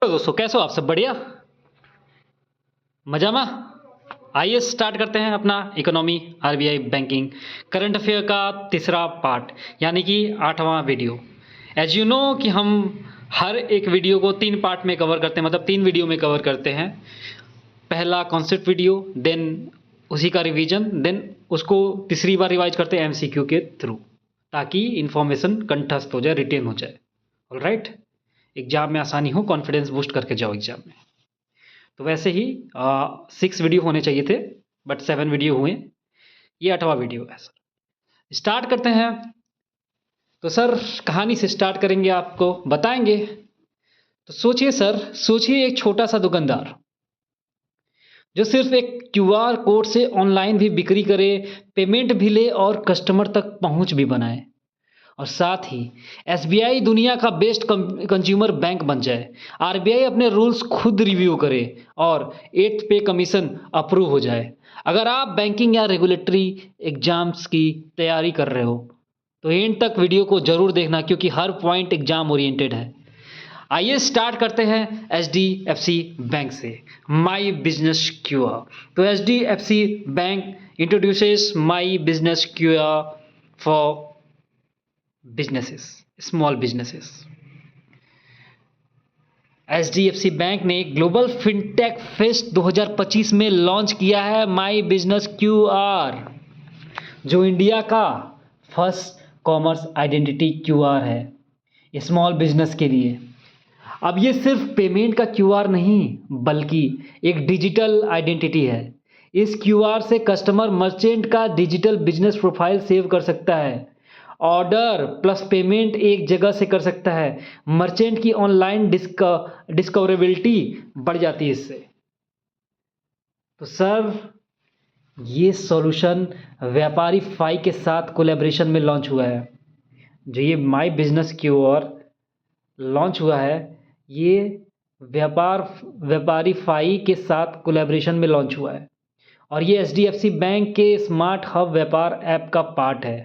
Hello दोस्तों, कैसे हो आप? सब बढ़िया, मजा में। आइए स्टार्ट करते हैं अपना economy, RBI, banking, current affair का तीसरा पार्ट, यानी कि 8वां वीडियो। एज यू नो कि हम हर एक वीडियो को 3 पार्ट में कवर करते हैं, मतलब 3 वीडियो में कवर करते हैं। पहला कॉन्सेप्ट वीडियो, देन उसी का रिवीजन, देन उसको तीसरी बार रिवाइज करते हैं एमसीक्यू के थ्रू, ताकि इन्फॉर्मेशन कंठस्थ हो जाए, रिटेन हो जाए। ऑलराइट, एग्जाम में आसानी हो, कॉन्फिडेंस बूस्ट करके जाओ एग्जाम में। तो वैसे ही 6 वीडियो होने चाहिए थे, बट 7 वीडियो हुए। ये 8वां वीडियो है सर। स्टार्ट करते हैं। तो सर, कहानी से स्टार्ट करेंगे, आपको बताएंगे। तो सोचिए सर, सोचिए एक छोटा सा दुकानदार जो सिर्फ एक क्यूआर कोड से ऑनलाइन भी बिक्री करे, पेमेंट भी ले और कस्टमर तक पहुंच भी बनाए। और साथ ही एसबीआई दुनिया का बेस्ट कंज्यूमर बैंक बन जाए, आरबीआई अपने रूल्स खुद रिव्यू करे और 8th पे कमीशन अप्रूव हो जाए। अगर आप बैंकिंग या रेगुलेटरी एग्जाम्स की तैयारी कर रहे हो तो एंड तक वीडियो को जरूर देखना, क्योंकि हर पॉइंट एग्जाम ओरिएंटेड है। आइए स्टार्ट करते हैं एचडीएफसी बैंक से। My business QR. तो HDFC Bank introduces My business QR for businesses, small businesses. HDFC bank ने ग्लोबल फिनटेक फेस्ट 2025 में लॉन्च किया है माई बिजनेस क्यूआर, जो इंडिया का फर्स्ट कॉमर्स आइडेंटिटी क्यूआर है स्मॉल बिजनेस के लिए। अब ये सिर्फ पेमेंट का क्यूआर नहीं, बल्कि एक डिजिटल आइडेंटिटी है। इस क्यूआर से कस्टमर मर्चेंट का डिजिटल बिजनेस प्रोफाइल सेव कर सकता है, ऑर्डर प्लस पेमेंट एक जगह से कर सकता है। मर्चेंट की ऑनलाइन डिस्कवरेबिलिटी बढ़ जाती है इससे। तो सर, ये सॉल्यूशन व्यापारी फाई के साथ कोलैबोरेशन में लॉन्च हुआ है। जो ये माई बिजनेस क्यूआर लॉन्च हुआ है, ये व्यापारी फाई के साथ कोलैबोरेशन में लॉन्च हुआ है, और ये एचडीएफसी बैंक के स्मार्ट हब व्यापार ऐप का पार्ट है।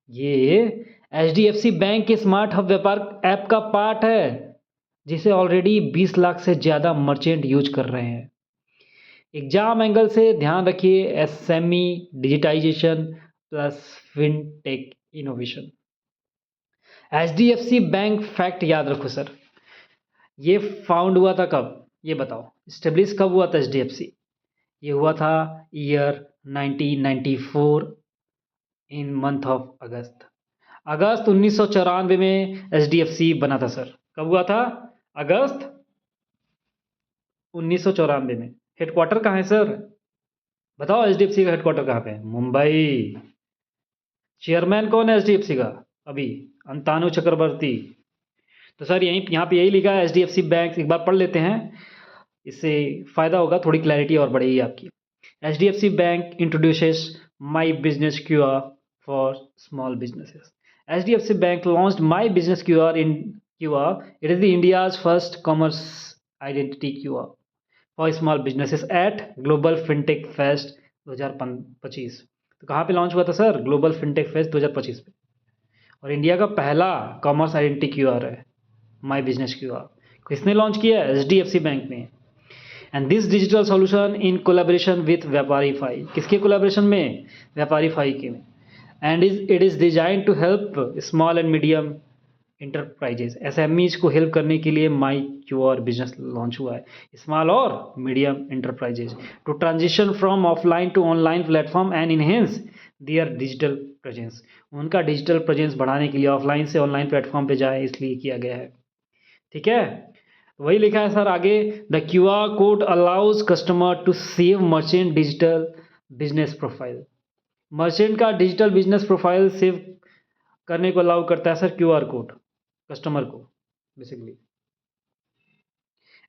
ये एचडीएफसी बैंक के स्मार्ट हब व्यापार ऐप का पार्ट है, जिसे ऑलरेडी 20 लाख से ज़्यादा मर्चेंट यूज कर रहे हैं। एग्जाम एंगल से ध्यान रखिए, SME digitization plus fintech innovation. HDFC bank fact याद रखो सर। ये फाउंड हुआ था कब, ये बताओ। स्टेब्लिश कब हुआ था एचडीएफसी? ये हुआ था year 1994 in month of August. अगस्त 1994 में एचडीएफसी बना था सर। कब हुआ था? अगस्त 1994 में। हेडक्वार्टर कहाँ है सर? बताओ, एचडीएफसी का हेडक्वार्टर कहाँ पे है? मुंबई। चेयरमैन कौन है एचडीएफसी का अभी? अंतानु चक्रवर्ती। तो सर यहाँ पे यही लिखा है एचडीएफसी बैंक। एक बार पढ़ लेते हैं, इससे फ़ायदा होगा, थोड़ी क्लैरिटी और बढ़ेगी आपकी। HDFC Bank introduces My business QR for small businesses. HDFC bank launched My Business QR in QR. It is the India's first commerce identity QR for small businesses at Global FinTech Fest 2025। तो कहाँ पे launch हुआ था sir? Global Fintech Fest 2025 पे। और India का पहला commerce identity QR है माई बिजनेस क्यूआर। किसने लॉन्च किया है? एचडीएफसी बैंक ने। And this digital solution in collaboration with Vyaparify. किसके कोलैबोरेशन में? व्यापारी फाई के में। And it is design to help small and medium enterprises. SMEs को हेल्प करने के लिए माई क्यूआर बिजनेस लॉन्च हुआ है, स्मॉल और medium enterprises to transition from offline to online platform and enhance their digital presence. उनका डिजिटल प्रेजेंस बढ़ाने के लिए ऑफलाइन से ऑनलाइन प्लेटफॉर्म पे जाए, इसलिए किया गया है। ठीक है, वही लिखा है सर आगे। The QR code allows customer to save merchant digital business profile. Merchant का डिजिटल बिजनेस प्रोफाइल सेव करने को अलाउ करता है सर क्यूआर कोड कस्टमर को, basically.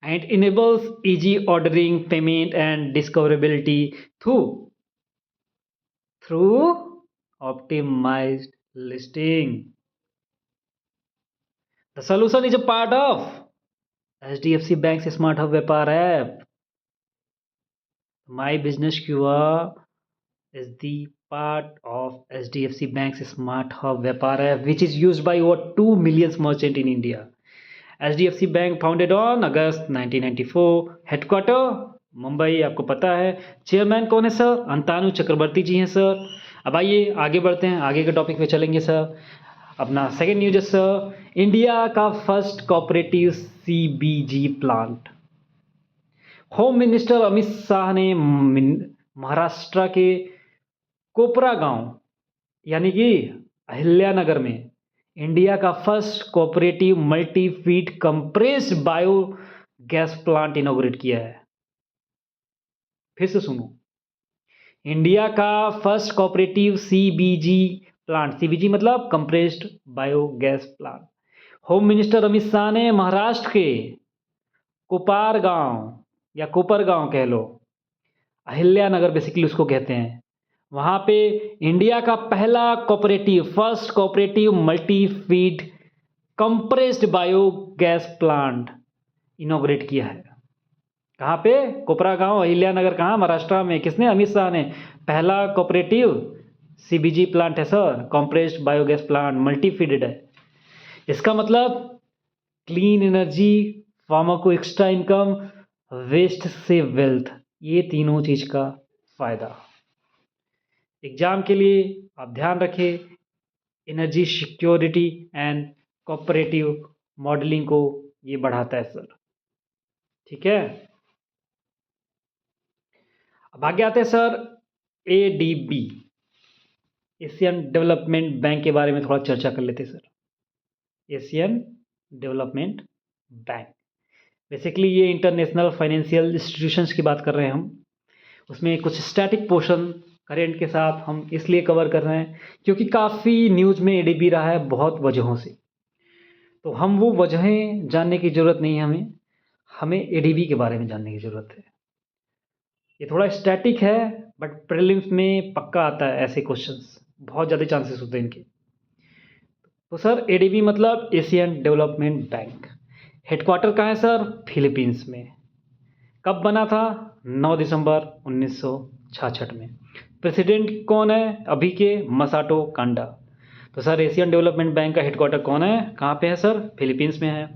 And enables easy ordering, payment and discoverability through optimised listing. The solution is a part of HDFC Bank Smart Hub Vyapar app. My business QR is the part of HDFC Bank's Smart Hub Vyapar app, which is used by over 2 million merchants in India. HDFC bank founded on August 1994, headquarter Mumbai, आपको पता है। Chairman कौन है sir? अंतानु चक्रवर्ती जी हैं sir. अब आइए आगे बढ़ते हैं, आगे के टॉपिक पे चलेंगे सर। अपना सेकेंड न्यूज है सर, इंडिया का first cooperative CBG plant. Home minister Amit Shah ने महाराष्ट्र के कोपरा गांव यानी कि अहिल्यानगर में इंडिया का first cooperative multi feed compressed bio gas plant inaugurate किया है। फिर से सुनो, इंडिया का first cooperative CBG plant, CBG मतलब compressed biogas plant, home minister Amit Shah ने महाराष्ट्र के कोपार गांव या कोपर गांव कह लो, अहिल्यानगर बेसिकली उसको कहते हैं, वहां पे इंडिया का पहला cooperative first cooperative multi feed compressed biogas plant inaugurate किया है। कहाँ पे? कोपरा गांव, अहिल्यानगर, कहाँ? महाराष्ट्र में। किसने? अमित शाह ने। पहला कोऑपरेटिव CBG प्लांट है sir, compressed biogas plant, multi feeded है। इसका मतलब क्लीन एनर्जी, फार्मर को एक्स्ट्रा इनकम, वेस्ट से वेल्थ, ये तीनों चीज का फायदा। एग्जाम के लिए आप ध्यान रखें, energy security and cooperative modelling को ये बढ़ाता है सर। ठीक है, अब आगे आते हैं sir ADB, Asian development bank के बारे में थोड़ा चर्चा कर लेते हैं sir. Asian development bank basically ये इंटरनेशनल फाइनेंशियल इंस्टीट्यूशंस की बात कर रहे हैं हम। उसमें कुछ स्टैटिक पोर्शन करेंट के साथ हम इसलिए कवर कर रहे हैं क्योंकि काफ़ी न्यूज़ में ADB रहा है बहुत वजहों से, तो हम वो वजहें जानने की ज़रूरत नहीं है, हमें ADB के बारे में जानने की ज़रूरत है। ये थोड़ा स्टैटिक है बट प्रीलिम्स में पक्का आता है, ऐसे क्वेश्चंस बहुत ज़्यादा चांसेस होते हैं इनके। तो सर ADB मतलब एशियन डेवलपमेंट बैंक, हेडक्वार्टर कहाँ है सर? फिलीपींस में। कब बना था? 9 दिसंबर 1966 में। प्रेसिडेंट कौन है अभी के? मसाटो कांडा। तो सर एशियन डेवलपमेंट बैंक का हेडक्वार्टर कौन है, कहाँ पे है सर? फिलीपींस में है।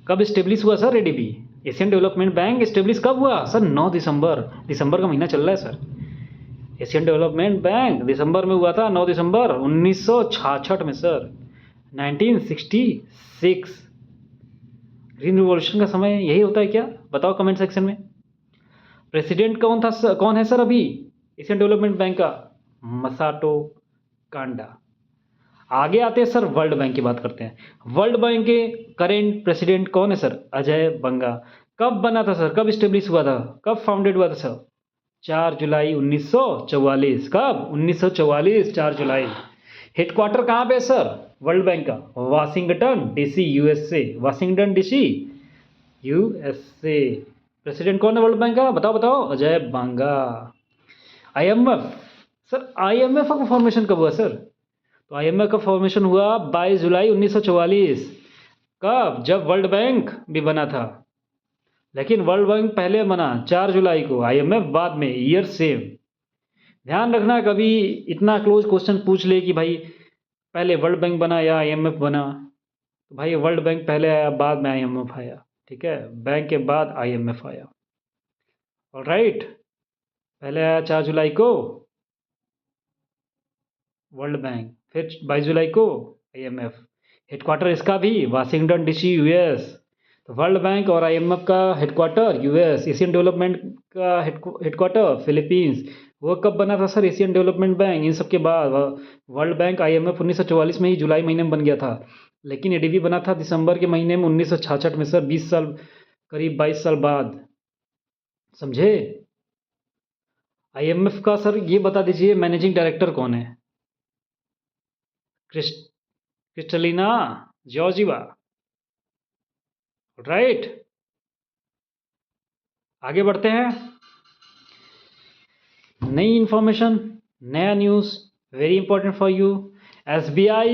कब इस्टेब्लिश हुआ sir ADB? Asian development bank establish कब हुआ सर? 9 दिसंबर, दिसंबर का महीना चल रहा है सर। एशियन डेवलपमेंट बैंक दिसंबर में हुआ था, 9 दिसंबर 1966 में सर, 1966। ग्रीन रिवॉल्यूशन का समय यही होता है क्या? बताओ कमेंट सेक्शन में। प्रेसिडेंट कौन था सर, कौन है सर अभी एशियन डेवलपमेंट बैंक का? मसाटो कांडा। आगे आते हैं सर वर्ल्ड बैंक की बात करते हैं। वर्ल्ड बैंक के करेंट प्रेसिडेंट कौन है सर? अजय बंगा। कब बना था सर? कब इस्टेब्लिश हुआ था? कब फाउंडेड हुआ था सर? 4 जुलाई 1944। कब? 1944, 4 जुलाई। हेडक्वार्टर कहाँ पे है सर वर्ल्ड बैंक का? Washington DC, USA। Washington DC, USA। President कौन है वर्ल्ड बैंक का? बताओ बताओ। अजय बांगा। IMF सर, IMF का फॉर्मेशन कब हुआ सर? तो IMF का फॉर्मेशन हुआ 22 जुलाई 1944। कब? जब वर्ल्ड बैंक भी बना था, लेकिन वर्ल्ड बैंक पहले बना 4 जुलाई को, IMF बाद में, ईयर सेम। ध्यान रखना, कभी इतना क्लोज क्वेश्चन पूछ ले कि भाई पहले वर्ल्ड बैंक बना या IMF बना, तो भाई वर्ल्ड बैंक पहले आया, बाद में IMF आया। ठीक है, बैंक के बाद IMF आया। ऑलराइट, पहले आया 4 जुलाई को वर्ल्ड बैंक, फिर 22 जुलाई को IMF। हेडक्वार्टर इसका भी वाशिंगटन DC, US। तो वर्ल्ड बैंक और IMF का हेडक्वार्टर US, एशियन डेवलपमेंट का हेडक्वार्टर फिलीपींस। वो कब बना था सर एशियन डेवलपमेंट बैंक? इन सब के बाद वर्ल्ड बैंक IMF 1944 में ही जुलाई महीने में बन गया था, लेकिन ADB बना था दिसंबर के महीने में 1966 में सर, 20 साल, करीब 22 साल बाद। समझे? IMF का सर ये बता दीजिए मैनेजिंग डायरेक्टर कौन है? Kristalina Georgieva. राइट, आगे बढ़ते हैं। नई इंफॉर्मेशन, नया news, very important for you. SBI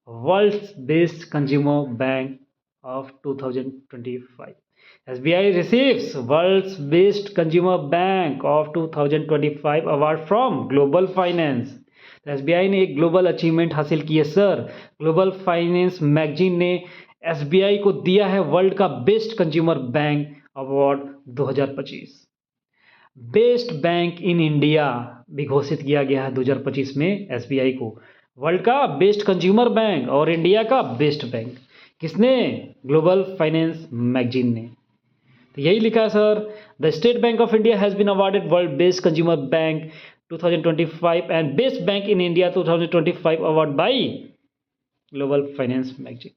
world's best consumer bank of 2025। SBI receives world's best consumer bank of 2025 award from Global Finance। तो SBI ने एक ग्लोबल अचीवमेंट हासिल की है सर। ग्लोबल फाइनेंस मैगजीन ने एसबीआई को दिया है वर्ल्ड का best consumer bank award 2025। Best bank in India भी घोषित किया गया है 2025 में एसबीआई को वर्ल्ड का बेस्ट कंज्यूमर बैंक और इंडिया का बेस्ट बैंक। किसने? ग्लोबल फाइनेंस मैगजीन ने। तो यही लिखा है sir, the State Bank of India has been awarded world best consumer bank 2025 and best bank in India 2025 award by Global Finance magazine.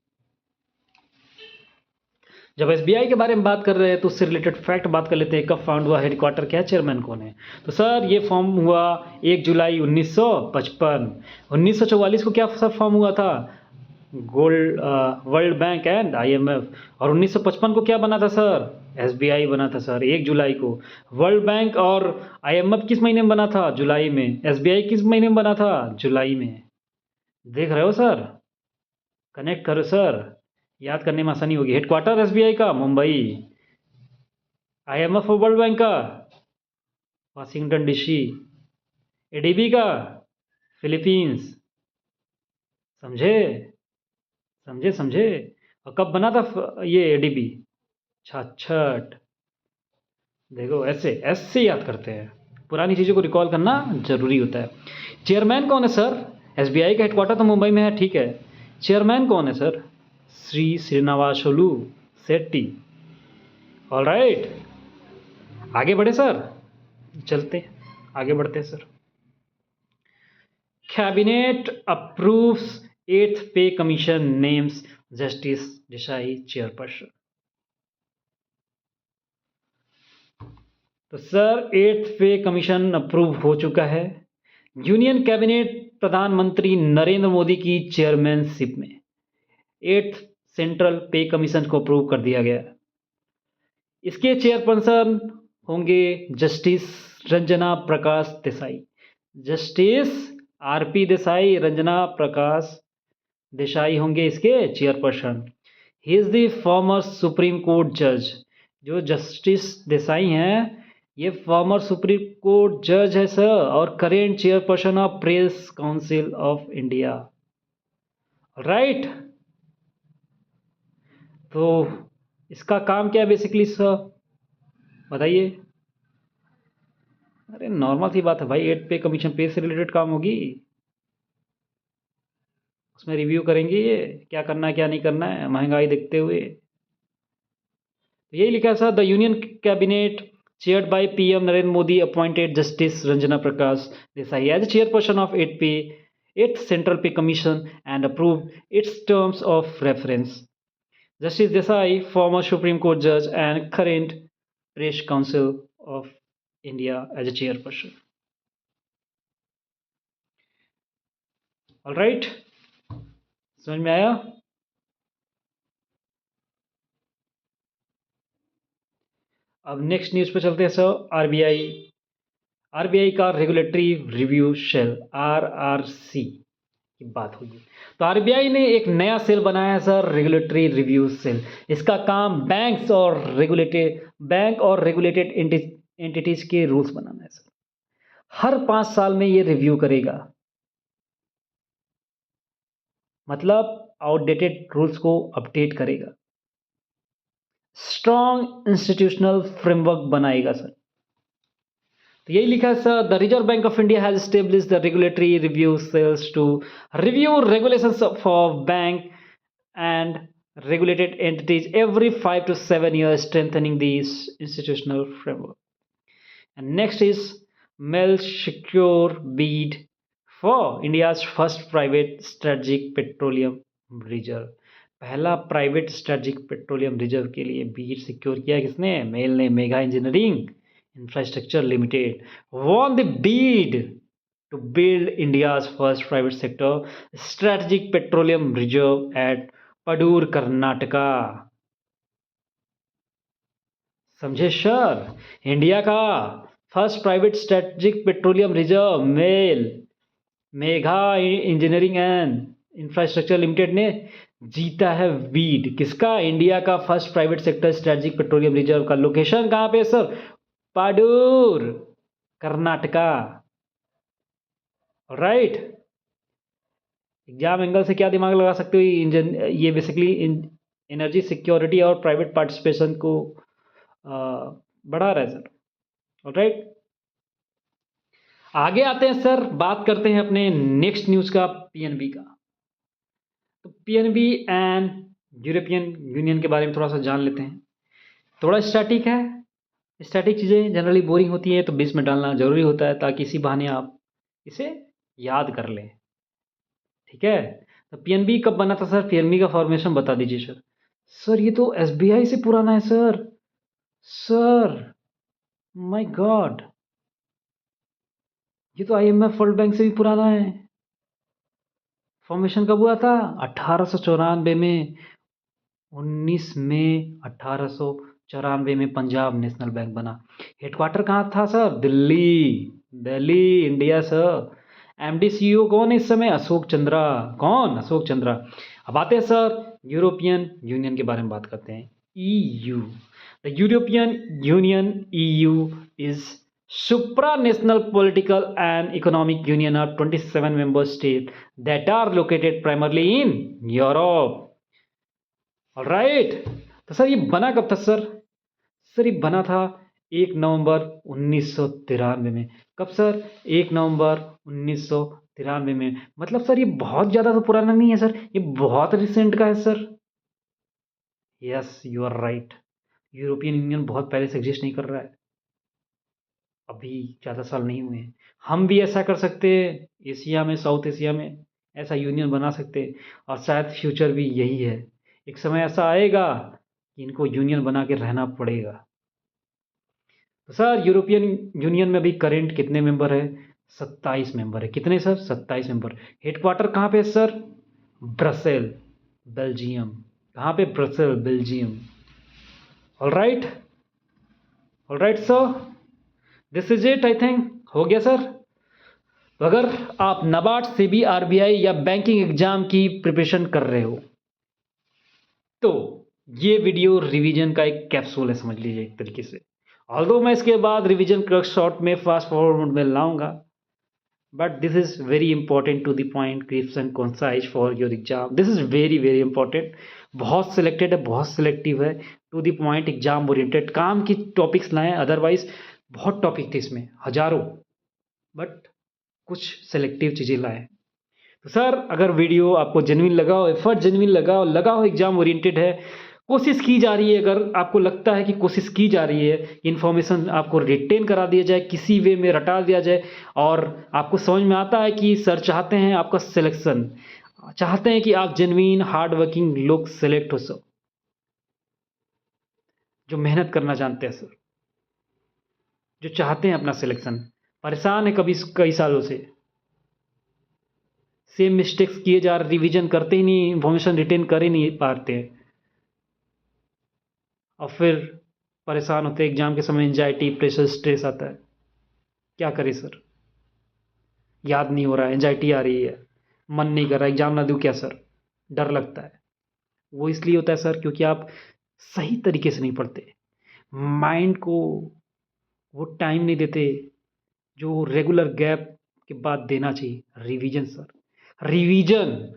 जब SBI के बारे में बात कर रहे हैं तो उससे रिलेटेड फैक्ट बात कर लेते हैं। कब फाउंड हुआ, हेडक्वार्टर क्या है, चेयरमैन कौन है? तो सर ये फॉर्म हुआ 1 जुलाई 1955। 1944 को क्या सर फॉर्म हुआ था? Gold world bank and IMF. और 1955 को क्या बना था सर? एसबीआई बना था सर 1 जुलाई को। वर्ल्ड बैंक और आईएमएफ किस महीने में बना था? जुलाई में। एसबीआई किस महीने में बना था? जुलाई में। देख रहे हो सर, कनेक्ट करो सर, याद करने में आसानी होगी। हेडक्वार्टर एसबीआई का मुंबई, आईएमएफ और वर्ल्ड बैंक का वाशिंगटन डीसी, एडीबी का फिलीपींस। समझे समझे समझे? और कब बना था ये एडीबी? 66। देखो ऐसे ऐसे याद करते हैं, पुरानी चीज़ों को रिकॉल करना जरूरी होता है। चेयरमैन कौन है सर? एसबीआई का हेडक्वार्टर तो मुंबई में है, ठीक है। चेयरमैन कौन है सर? श्री श्रीनिवासलू शेट्टी। ऑलराइट, आगे बढ़े सर, चलते आगे बढ़ते हैं सर। कैबिनेट अप्रूव्स 8th पे commission names justice Desai chairperson. तो सर 8th पे कमीशन अप्रूव हो चुका है। यूनियन कैबिनेट प्रधानमंत्री नरेंद्र मोदी की चेयरमैनशिप में 8th सेंट्रल पे कमीशन को अप्रूव कर दिया गया। इसके चेयरपर्सन होंगे justice Ranjana Prakash Desai. Justice RP Desai, Ranjana Prakash Desai होंगे इसके chairperson. He is the former supreme court जज। जो जस्टिस देसाई हैं ये फॉर्मर सुप्रीम कोर्ट जज है सर, और current chairperson of press council of India. Right, तो इसका काम क्या है बेसिकली सर, बताइए? अरे नॉर्मल सी बात है भाई, 8th पे कमीशन पे से रिलेटेड काम होगी, उसमें रिव्यू करेंगे ये क्या करना है क्या नहीं करना है महंगाई देखते हुए। तो यही लिखा है sir, the union cabinet chaired by PM Narendra Modi appointed Justice Ranjana Prakash Desai as chairperson of 8th Central Pay Commission and approved its terms of reference. Justice Desai, former Supreme Court judge and current Press Council of India as a chairperson. All right, समझ में आया? अब next news पे चलते हैं sir. RBI का regulatory review cell RRC की बात होगी। तो आरबीआई ने एक नया सेल बनाया है सर, रेगुलेटरी रिव्यू सेल। इसका काम बैंक और रेगुलेटेड एंटिटीज के रूल्स बनाना है सर। हर 5 साल में ये रिव्यू करेगा, मतलब आउटडेटेड रूल्स को अपडेट करेगा, स्ट्रॉन्ग इंस्टीट्यूशनल फ्रेमवर्क बनाएगा सर। तो यही लिखा है sir, the Reserve Bank of India has established the regulatory review cells to review regulations for bank and regulated entities every 5 to 7 years, strengthening the institutional framework. And next is Melchior bid for India's first private strategic petroleum reserve. पहला private strategic petroleum reserve के लिए Beed secure किया किसने? Mail ने। Mega engineering infrastructure limited won the bid to build India's first private sector strategic petroleum reserve at Padur Karnataka. समझे sir? India का first private strategic petroleum reserve Mega Engineering and Infrastructure Limited ने जीता है bid. किसका? India का first private sector strategic petroleum reserve का। Location कहाँ पे sir? Padur Karnataka. Right, exam angle से क्या दिमाग लगा सकते हो? ये बेसिकली एनर्जी सिक्योरिटी और प्राइवेट पार्टिसिपेशन को बढ़ा रहा है सर। ऑलराइट, आगे आते हैं सर, बात करते हैं अपने नेक्स्ट न्यूज़ का, पीएनबी का। तो पीएनबी एंड यूरोपियन यूनियन के बारे में थोड़ा सा जान लेते हैं। थोड़ा स्टैटिक है, स्टैटिक चीज़ें जनरली बोरिंग होती है, तो बीच में डालना ज़रूरी होता है ताकि इसी बहाने आप इसे याद कर लें। ठीक है, तो पीएनबी कब बना था सर? पीएनबी का फॉर्मेशन बता दीजिए सर। सर ये तो एसबीआई से पुराना है सर। सर माय गॉड, ये तो आईएमएफ वर्ल्ड बैंक से भी पुराना है। फॉर्मेशन कब हुआ था? 1894 में। 19 मई 1894 में पंजाब नेशनल बैंक बना। हेडक्वार्टर कहाँ था sir? Delhi, Delhi India sir. MD CEO कौन है इस समय? अशोक चंद्रा। कौन? अशोक चंद्रा। अब आते हैं सर यूरोपियन यूनियन के बारे में बात करते हैं। EU, the European union EU is supranational political and economic union of 27 member states that are located primarily in Europe. Alright, तो सर ये बना कब था सर? सर ये बना था 1 नवंबर 1993 में। कब सर? 1 नवंबर 1993 में। मतलब सर ये बहुत ज़्यादा तो पुराना नहीं है सर, ये बहुत रिसेंट का है sir. Yes, you are right, European Union बहुत पहले से एग्जिस्ट नहीं कर रहा है, अभी ज़्यादा साल नहीं हुए हैं। हम भी ऐसा कर सकते हैं, एशिया में, साउथ एशिया में ऐसा यूनियन बना सकते हैं, और शायद फ्यूचर भी यही है। एक समय ऐसा आएगा कि इनको यूनियन बना के रहना पड़ेगा। तो सर यूरोपियन यूनियन में अभी करेंट कितने मेंबर है? 27 मेंबर है। कितने सर? 27 मेंबर। हेडक्वार्टर कहाँ पे है सर? Brussel, Belgium. कहाँ पे? Brussel, Belgium. Alright, alright sir, this is it I think. हो गया सर। तो अगर आप नाबार्ड, सेबी, आरबीआई या बैंकिंग एग्जाम की प्रिपरेशन कर रहे हो तो ये वीडियो रिवीजन का एक कैप्सूल है, समझ लीजिए एक तरीके से। ऑल्दो मैं इसके बाद रिवीजन क्रक्स शॉर्ट में फास्ट फॉरवर्ड में लाऊंगा, but this is very important to the point, crisp and concise for your exam. This is very very important. बहुत सिलेक्टेड है, बहुत सिलेक्टिव है, to the point, exam oriented, काम की topics लाएं। अदरवाइज बहुत टॉपिक थे इसमें, हजारों, बट कुछ सेलेक्टिव चीज़ें लाएं। तो सर अगर वीडियो आपको जेन्युइन लगा हो, एफर्ट जेन्युइन लगा हो, एग्जाम ओरिएंटेड है, कोशिश की जा रही है, अगर आपको लगता है कि कोशिश की जा रही है, इन्फॉर्मेशन आपको रिटेन करा दिया जाए, किसी वे में रटा दिया जाए, और आपको समझ में आता है कि सर चाहते हैं आपका सिलेक्शन, चाहते हैं कि आप जेन्युइन हार्ड वर्किंग लोग सेलेक्ट हो, सर जो मेहनत करना जानते हैं, सर जो चाहते हैं अपना सिलेक्शन, परेशान है कभी कई सालों से, सेम मिस्टेक्स किए जा रहे, रिवीजन करते ही नहीं, इन्फॉर्मेशन रिटेन कर ही नहीं पाते हैं, और फिर परेशान होते हैं एग्जाम के समय, एंजाइटी, प्रेशर, स्ट्रेस आता है। क्या करें सर, याद नहीं हो रहा है, एंजाइटी आ रही है, मन नहीं कर रहा, एग्जाम ना दूं क्या सर, डर लगता है। वो इसलिए होता है सर क्योंकि आप सही तरीके से नहीं पढ़ते, माइंड को वो टाइम नहीं देते जो रेगुलर गैप के बाद देना चाहिए। रिवीजन सर, रिवीजन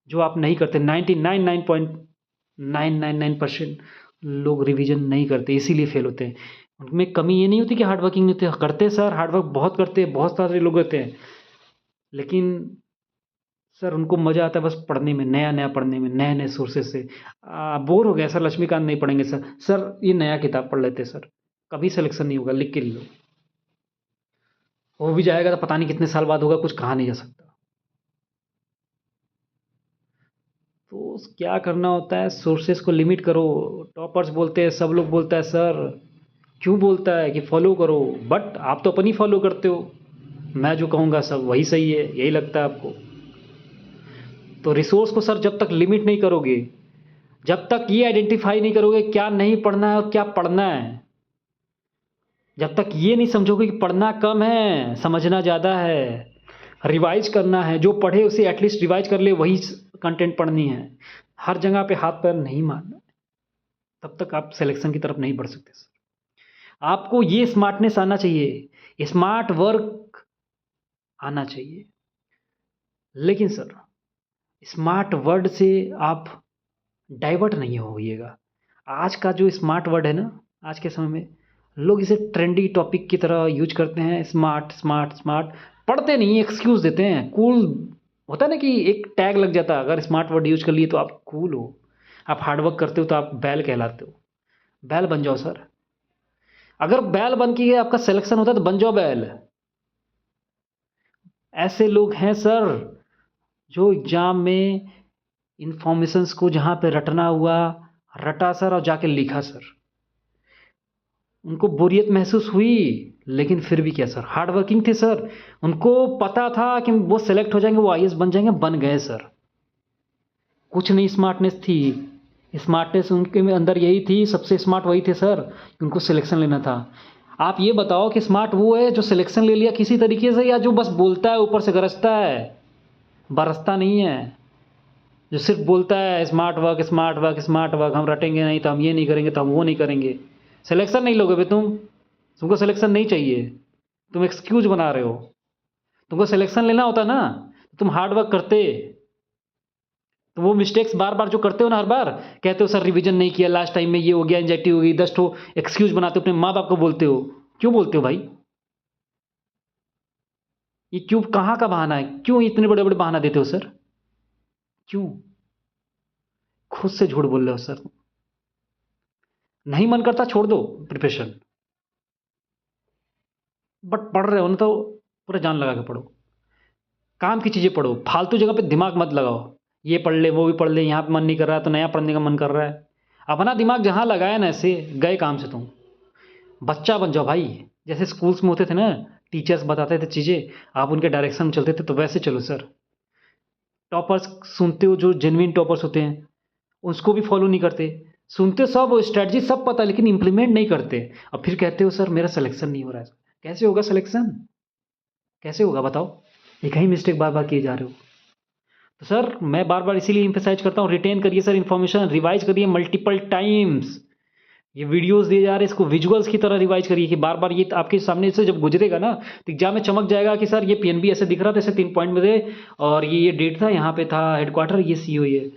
जो आप नहीं करते, 99.999% लोग रिवीजन नहीं करते, इसीलिए फेल होते हैं। उनमें कमी ये नहीं होती कि हार्ड वर्किंग नहीं होते, करते सर, हार्ड वर्क बहुत करते हैं, बहुत सारे लोग होते हैं, लेकिन सर उनको मज़ा आता है बस पढ़ने में, नया नया पढ़ने में, नए नए सोर्सेज से। बोर हो गया सर, लक्ष्मीकांत नहीं पढ़ेंगे सर, सर ये नया किताब पढ़ लेते सर, कभी सिलेक्शन नहीं होगा, लिख के लो, हो भी जाएगा तो पता नहीं कितने साल बाद होगा, कुछ कहा नहीं जा सकता। तो क्या करना होता है, सोर्सेज को लिमिट करो। टॉपर्स बोलते हैं, सब लोग बोलता है सर, क्यों बोलता है कि फॉलो करो, बट आप तो अपनी फॉलो करते हो, मैं जो कहूँगा सब वही सही है, यही लगता है आपको। तो रिसोर्स को सर जब तक लिमिट नहीं करोगे, जब तक ये आइडेंटिफाई नहीं करोगे क्या नहीं पढ़ना है और क्या पढ़ना है, जब तक ये नहीं समझोगे कि पढ़ना कम है, समझना ज़्यादा है, रिवाइज करना है, जो पढ़े उसे एटलीस्ट रिवाइज कर ले, वही कंटेंट पढ़नी है, हर जगह पे हाथ पैर नहीं मारना, तब तक आप सिलेक्शन की तरफ नहीं बढ़ सकते सर। आपको ये स्मार्टनेस आना चाहिए, स्मार्ट वर्क आना चाहिए, लेकिन सर स्मार्ट वर्ड से आप डाइवर्ट नहीं होइएगा। आज का जो स्मार्ट वर्ड है ना, आज के समय में लोग इसे ट्रेंडी टॉपिक की तरह यूज करते हैं। स्मार्ट स्मार्ट स्मार्ट पढ़ते नहीं, एक्सक्यूज़ देते हैं। कूल होता है ना कि एक टैग लग जाता है, अगर स्मार्ट वर्ड यूज कर लिए तो आप कूल हो, आप हार्डवर्क करते हो तो आप बैल कहलाते हो। बैल बन जाओ सर। अगर बैल बन के आपका सिलेक्शन होता है तो बन जाओ बैल। ऐसे लोग हैं सर जो एग्जाम में इंफॉर्मेशंस को जहाँ पे रटना हुआ रटा सर और जाके लिखा सर। उनको बोरियत महसूस हुई, लेकिन फिर भी क्या सर, हार्ड वर्किंग थे सर। उनको पता था कि वो सेलेक्ट हो जाएंगे, वो आईएएस बन जाएंगे, बन गए सर। कुछ नहीं स्मार्टनेस थी, स्मार्टनेस उनके में अंदर यही थी, सबसे स्मार्ट वही थे सर कि उनको सिलेक्शन लेना था। आप ये बताओ कि स्मार्ट वो है जो सिलेक्शन ले लिया किसी तरीके से, या जो बस बोलता है ऊपर से गरजता है, बरसता नहीं है। जो सिर्फ बोलता है smart work smart work smart work, हम रटेंगे नहीं तो हम ये नहीं करेंगे तो हम वो नहीं करेंगे। सिलेक्शन नहीं लोगे बे तुमको सिलेक्शन नहीं चाहिए, तुम एक्सक्यूज बना रहे हो। तुमको सिलेक्शन लेना होता ना, तुम हार्ड वर्क करते। तो वो मिस्टेक्स बार बार जो करते हो ना, हर बार कहते हो सर रिवीजन नहीं किया, लास्ट टाइम में ये हो गया, एंजाइटी हो गई, 10 ठो एक्सक्यूज बनाते हो, अपने माँ बाप को बोलते हो। क्यों बोलते हो भाई? ये क्यों, कहाँ का बहाना है? क्यों इतने बड़े बड़े बहाना देते हो सर? क्यों खुद से झूठ बोल रहे हो सर? नहीं मन करता छोड़ दो प्रिपरेशन, बट पढ़ रहे हो ना तो पूरा जान लगा के पढ़ो। काम की चीज़ें पढ़ो, फालतू जगह पे दिमाग मत लगाओ। ये पढ़ ले वो भी पढ़ ले, यहाँ पे मन नहीं कर रहा है तो नया पढ़ने का मन कर रहा है। अपना दिमाग जहाँ लगाया ना, ऐसे गए काम से तुम। बच्चा बन जाओ भाई। जैसे स्कूल्स में होते थे ना, टीचर्स बताते थे चीज़ें, आप उनके डायरेक्शन में चलते थे, तो वैसे चलो सर। टॉपर्स सुनते हो, जो जेन्युइन टॉपर्स होते हैं उसको भी फॉलो नहीं करते। सुनते सब, वो स्ट्रैटेजी सब पता है, लेकिन इंप्लीमेंट नहीं करते। अब फिर कहते हो सर मेरा सिलेक्शन नहीं हो रहा है। कैसे होगा सिलेक्शन? कैसे होगा बताओ? एक ही मिस्टेक बार बार किए जा रहे हो। तो सर मैं बार बार इसीलिए इंफेसाइज करता हूँ, रिटेन करिए सर इन्फॉर्मेशन, रिवाइज करिए मल्टीपल टाइम्स। ये वीडियोस दिए जा रहे हैं, इसको विजुअल्स की तरह रिवाइज करिए कि बार बार ये आपके सामने से जब गुजरेगा ना, तो एग्जाम में चमक जाएगा कि सर ये पीएनबी ऐसे दिख रहा था, ऐसे 3 पॉइंट में थे, और ये डेट था, यहाँ पे था हेडक्वार्टर, ये सीओ, ये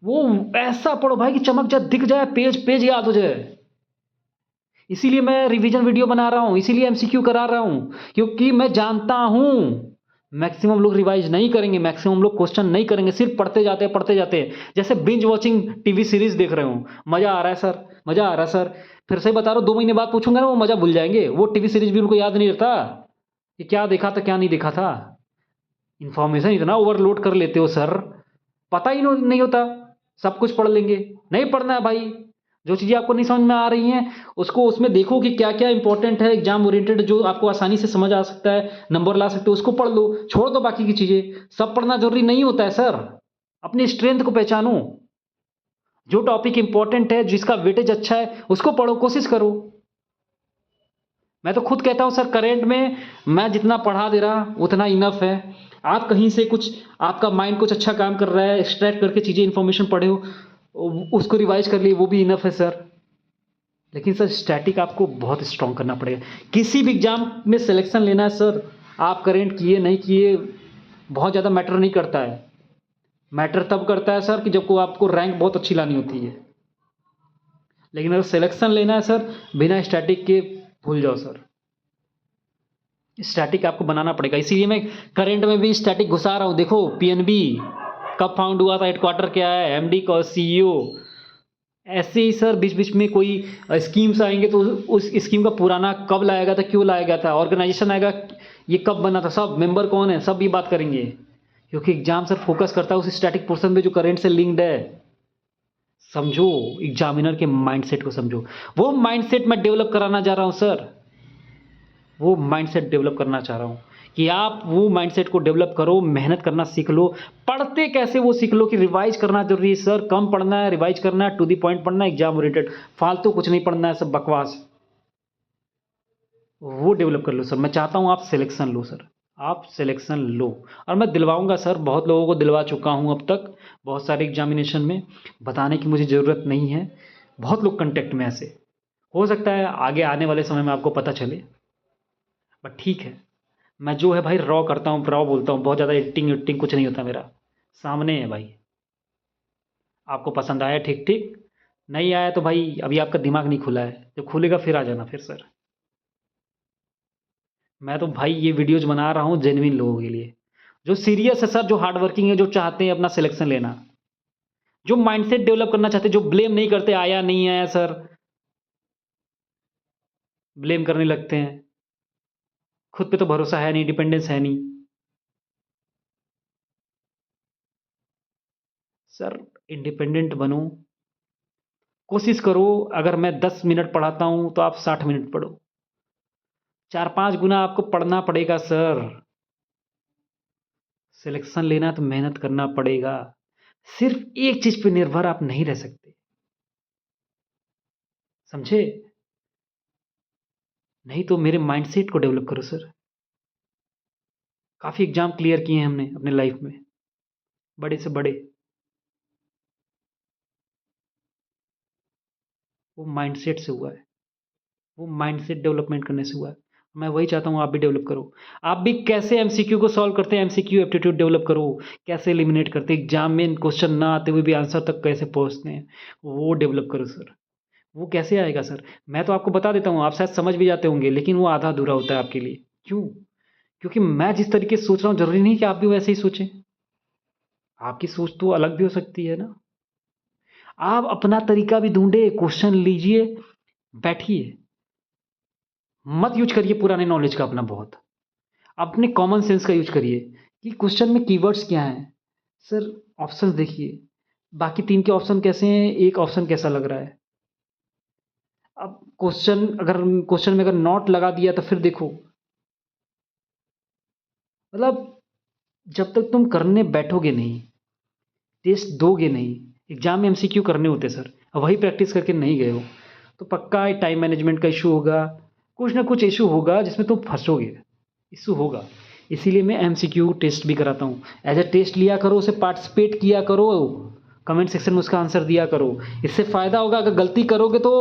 वो। ऐसा पढ़ो भाई कि चमक जाए, दिख जाए, पेज पेज याद हो जाए। इसीलिए मैं रिवीजन वीडियो बना रहा हूँ, इसीलिए एमसीक्यू करा रहा हूँ, क्योंकि मैं जानता हूँ मैक्सिमम लोग रिवाइज नहीं करेंगे, मैक्सिमम लोग क्वेश्चन नहीं करेंगे, सिर्फ पढ़ते जाते हैं पढ़ते जाते हैं। जैसे बिंज वॉचिंग टीवी सीरीज देख रहे हो, मजा आ रहा है सर, मजा आ रहा है सर, फिर से बता रहा हूँ 2 महीने बाद पूछूंगा ना, वो मजा भूल जाएंगे। वो टीवी सीरीज भी उनको याद नहीं रहता कि क्या देखा था क्या नहीं देखा था। इन्फॉर्मेशन इतना ओवरलोड कर लेते हो सर, पता ही नहीं होता। सब कुछ पढ़ लेंगे, नहीं पढ़ना है भाई। जो चीज़ें आपको नहीं समझ में आ रही हैं उसको उसमें देखो कि क्या क्या इंपॉर्टेंट है, एग्जाम ओरिएंटेड, जो आपको आसानी से समझ आ सकता है, नंबर ला सकते हो, उसको पढ़ लो। छोड़ दो बाकी की चीज़ें, सब पढ़ना जरूरी नहीं होता है सर। अपनी स्ट्रेंथ को पहचानो, जो टॉपिक इंपॉर्टेंट है, जिसका वेटेज अच्छा है, उसको पढ़ो, कोशिश करो। मैं तो खुद कहता हूँ सर, करेंट में मैं जितना पढ़ा दे रहा उतना इनफ है। आप कहीं से कुछ, आपका माइंड कुछ अच्छा काम कर रहा है, एक्सट्रैक्ट करके चीज़ें इन्फॉर्मेशन पढ़े हो, उसको रिवाइज कर लिए, वो भी इनफ है सर। लेकिन सर स्टैटिक आपको बहुत स्ट्रॉन्ग करना पड़ेगा। किसी भी एग्जाम में सिलेक्शन लेना है सर, आप करेंट किए नहीं किए बहुत ज़्यादा मैटर नहीं करता है। मैटर तब करता है सर कि जब को आपको रैंक बहुत अच्छी लानी होती है। लेकिन अगर सिलेक्शन लेना है सर, बिना स्टैटिक के भूल जाओ सर। स्टैटिक आपको बनाना पड़ेगा, इसीलिए मैं करंट में भी स्टैटिक घुसा रहा हूँ। देखो पीएनबी कब फाउंड हुआ था, हेडक्वार्टर क्या है, एमडी का सीईओ, ऐसे ही सर बीच बीच में कोई स्कीम्स आएंगे तो उस स्कीम का पुराना कब लाया गया था, क्यों लाया गया था, ऑर्गेनाइजेशन आएगा, ये कब बना था, सब मेंबर कौन है, सब ये बात करेंगे। क्योंकि एग्जाम सर फोकस करता है उस स्टैटिक पोर्शन में जो करंट से लिंक्ड है। समझो, एग्जामिनर के माइंडसेट को समझो। वो माइंडसेट मैं डेवलप कराना चाह रहा हूँ सर, वो माइंडसेट डेवलप करना चाह रहा हूँ कि आप वो माइंडसेट को डेवलप करो, मेहनत करना सीख लो। पढ़ते कैसे वो सीख लो कि रिवाइज करना जरूरी है सर, कम पढ़ना है, रिवाइज करना है, टू दी पॉइंट पढ़ना है, एग्जाम ओरिएंटेड, फालतू कुछ नहीं पढ़ना है, सब बकवास। वो डेवलप कर लो सर। मैं चाहता हूँ आप सिलेक्शन लो सर, आप सिलेक्शन लो, और मैं दिलवाऊंगा सर, बहुत लोगों को दिलवा चुका हूँ अब तक, बहुत सारे एग्जामिनेशन में। बताने की मुझे ज़रूरत नहीं है, बहुत लोग कंटेक्ट में ऐसे। हो सकता है आगे आने वाले समय में आपको पता चले, बट ठीक है। मैं जो है भाई रॉ करता हूँ, रॉ बोलता हूँ, बहुत ज़्यादा एडिटिंग एडिटिंग कुछ नहीं होता मेरा, सामने है भाई। आपको पसंद आया ठीक ठीक, नहीं आया तो भाई अभी आपका दिमाग नहीं खुला है, जब खुलेगा फिर आ जाना फिर सर। मैं तो भाई ये वीडियोज़ बना रहा हूँ जेन्युइन लोगों के लिए, जो सीरियस है सर, जो हार्ड वर्किंग है, जो चाहते हैं अपना सिलेक्शन लेना, जो माइंडसेट डेवलप करना चाहते हैं, जो ब्लेम नहीं करते आया नहीं आया सर, ब्लेम करने लगते हैं। खुद पे तो भरोसा है नहीं, डिपेंडेंस है नहीं। सर इंडिपेंडेंट बनो, कोशिश करो, अगर मैं 10 मिनट पढ़ाता हूँ तो आप 60 मिनट पढ़ो। 4-5 गुना आपको पढ़ना पड़ेगा सर। सिलेक्शन लेना तो मेहनत करना पड़ेगा। सिर्फ़ एक चीज़ पे निर्भर आप नहीं रह सकते, समझे? नहीं तो मेरे माइंडसेट को डेवलप करो सर। काफ़ी एग्ज़ाम क्लियर किए हैं हमने अपने लाइफ़ में, बड़े से बड़े। वो माइंडसेट से हुआ है, वो माइंडसेट डेवलपमेंट करने से हुआ है। मैं वही चाहता हूँ आप भी डेवलप करो। आप भी कैसे एमसीक्यू को सॉल्व करते हैं, एमसीक्यू एप्टीट्यूड डेवलप करो। कैसे एलिमिनेट करते हैं, एग्ज़ाम में क्वेश्चन ना आते हुए भी आंसर तक कैसे पहुँचते हैं, वो डेवलप करो सर। वो कैसे आएगा सर? मैं तो आपको बता देता हूँ, आप शायद समझ भी जाते होंगे, लेकिन वो आधा-अधूरा होता है आपके लिए। क्यों? क्योंकि मैं जिस तरीके से सोच रहा हूँ, ज़रूरी नहीं कि आप भी वैसे ही सोचें। आपकी सोच तो अलग भी हो सकती है ना। आप अपना तरीका भी ढूँढिए, क्वेश्चन लीजिए, बैठिए। मत यूज़ करिए पुराने नॉलेज का अपना बहुत। अपने कॉमन सेंस का यूज़ करिए कि क्वेश्चन में कीवर्ड्स क्या हैं। सर ऑप्शंस देखिए, बाकी 3 के ऑप्शन कैसे हैं, एक ऑप्शन कैसा लग रहा है। अब क्वेश्चन में अगर नॉट लगा दिया तो फिर देखो, मतलब जब तक तुम करने बैठोगे नहीं, टेस्ट दोगे नहीं, एग्ज़ाम में एमसीक्यू करने होते सर, वही प्रैक्टिस करके नहीं गए हो, तो पक्का टाइम मैनेजमेंट का इशू होगा, कुछ ना कुछ इशू होगा जिसमें तुम फँसोगे, इशू होगा। इसीलिए मैं एमसीक्यू टेस्ट भी कराता हूँ। एज़ अ टेस्ट लिया करो, उसे पार्टिसिपेट किया करो, कमेंट सेक्शन में उसका आंसर दिया करो। इससे फ़ायदा होगा, अगर गलती करोगे तो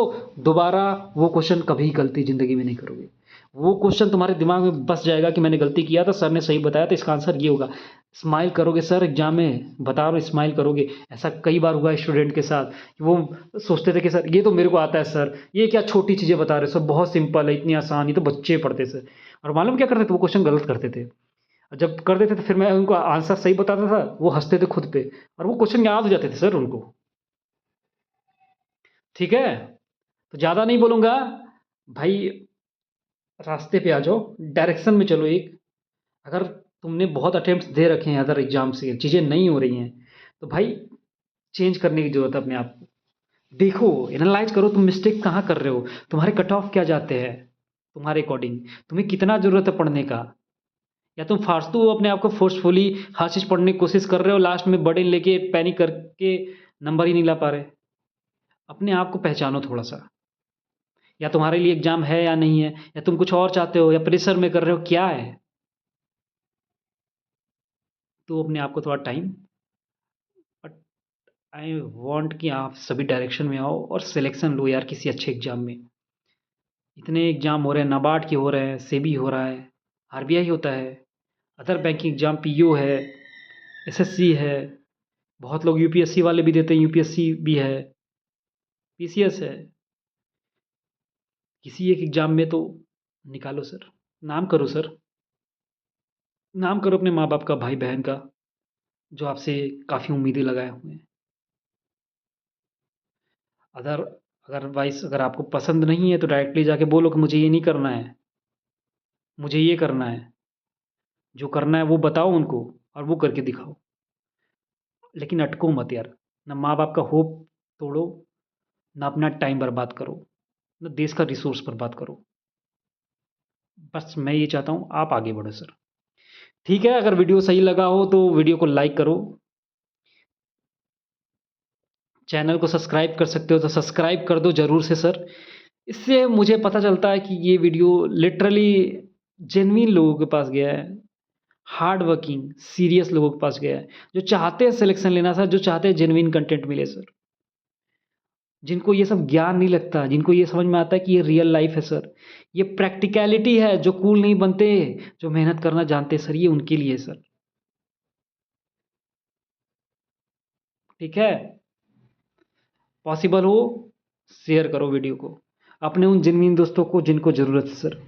दोबारा वो क्वेश्चन कभी गलती ज़िंदगी में नहीं करोगे। वो क्वेश्चन तुम्हारे दिमाग में बस जाएगा कि मैंने गलती किया था, सर ने सही बताया था, इसका आंसर ये होगा। स्माइल करोगे सर एग्ज़ाम में, बता रहा हूँ स्माइल करोगे। ऐसा कई बार हुआ है स्टूडेंट के साथ, कि वो सोचते थे कि सर ये तो मेरे को आता है सर, ये क्या छोटी चीज़ें बता रहे हो सर, बहुत सिंपल है, इतनी आसान, ये तो बच्चे पढ़ते सर। और मालूम क्या करते थे, वो क्वेश्चन गलत करते थे। और जब कर देते थे फिर मैं उनको आंसर सही बताता था, वो हँसते थे खुद पे, और वो क्वेश्चन याद हो जाते थे सर उनको। ठीक है? तो ज़्यादा नहीं बोलूँगा, भाई रास्ते पे आ जाओ, डायरेक्शन में चलो एक। अगर तुमने बहुत अटेम्प्ट्स दे रखे हैं अदर एग्ज़ाम से, चीज़ें नहीं हो रही हैं, तो भाई चेंज करने की ज़रूरत है अपने आप को। देखो, एनालाइज़ करो तुम मिस्टेक कहाँ कर रहे हो, तुम्हारे कट ऑफ क्या जाते हैं, तुम्हारे अकॉर्डिंग, तुम्हें कितना ज़रूरत है पढ़ने का, या तुम फालतू अपने आप को फ़ोर्सफुली हर चीज़ पढ़ने की कोशिश कर रहे हो, लास्ट में बर्डन लेके पैनिक करके नंबर ही नहीं ला पा रहे। अपने आप को पहचानो थोड़ा-सा, या तुम्हारे लिए एग्ज़ाम है या नहीं है, या तुम कुछ और चाहते हो, या प्रेशर में कर रहे हो, क्या है? तो अपने आप को थोड़ा टाइम, बट आई वांट कि आप सभी डायरेक्शन में आओ और सिलेक्शन लो यार किसी अच्छे एग्ज़ाम में। इतने एग्ज़ाम हो रहे हैं, नाबार्ड के हो रहे हैं, सेबी हो रहा है, आरबीआई होता है, अदर बैंकिंग एग्ज़ाम पीओ है, एसएससी है, बहुत लोग यूपीएससी वाले भी देते हैं, यूपीएससी भी है, पीसीएस है। किसी एक एग्ज़ाम में तो निकालो सर, नाम करो सर, नाम करो अपने माँ-बाप का, भाई-बहन का, जो आपसे काफ़ी उम्मीदें लगाए हुए हैं। अदर अदरवाइज़ अगर आपको पसंद नहीं है तो डायरेक्टली जाके बोलो कि मुझे ये नहीं करना है, मुझे ये करना है। जो करना है वो बताओ उनको और वो करके दिखाओ। लेकिन अटको मत यार, ना माँ-बाप का होप तोड़ो, ना अपना टाइम बर्बाद करो, ना देश का रिसोर्स बर्बाद करो। बस मैं ये चाहता हूँ आप आगे बढ़ो सर। ठीक है, अगर वीडियो सही लगा हो तो वीडियो को लाइक करो। चैनल को सब्सक्राइब कर सकते हो तो सब्सक्राइब कर दो ज़रूर से सर। इससे मुझे पता चलता है कि ये वीडियो लिटरली जेन्युइन लोगों के पास गया है, हार्ड वर्किंग, सीरियस लोगों के पास गया है, जो चाहते हैं सिलेक्शन लेना सर, जो चाहते हैं जेन्युइन कंटेंट मिले सर। जिनको ये सब ज्ञान नहीं लगता, जिनको ये समझ में आता है कि ये रियल लाइफ़ है सर, ये प्रैक्टिकैलिटी है, जो कूल नहीं बनते, जो मेहनत करना जानते हैं सर, ये उनके लिए है सर। ठीक है? पॉसिबल हो शेयर करो वीडियो को अपने उन जिनमीन दोस्तों को जिनको ज़रूरत है सर,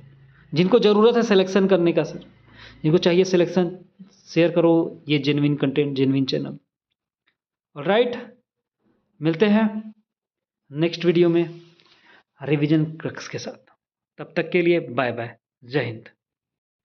जिनको ज़रूरत है सिलेक्शन करने का सर, जिनको चाहिए सिलेक्शन, शेयर करो ये genuine content, genuine channel. Alright, मिलते हैं नेक्स्ट वीडियो में रिवीजन क्रक्स के साथ। तब तक के लिए बाय बाय, जय हिंद।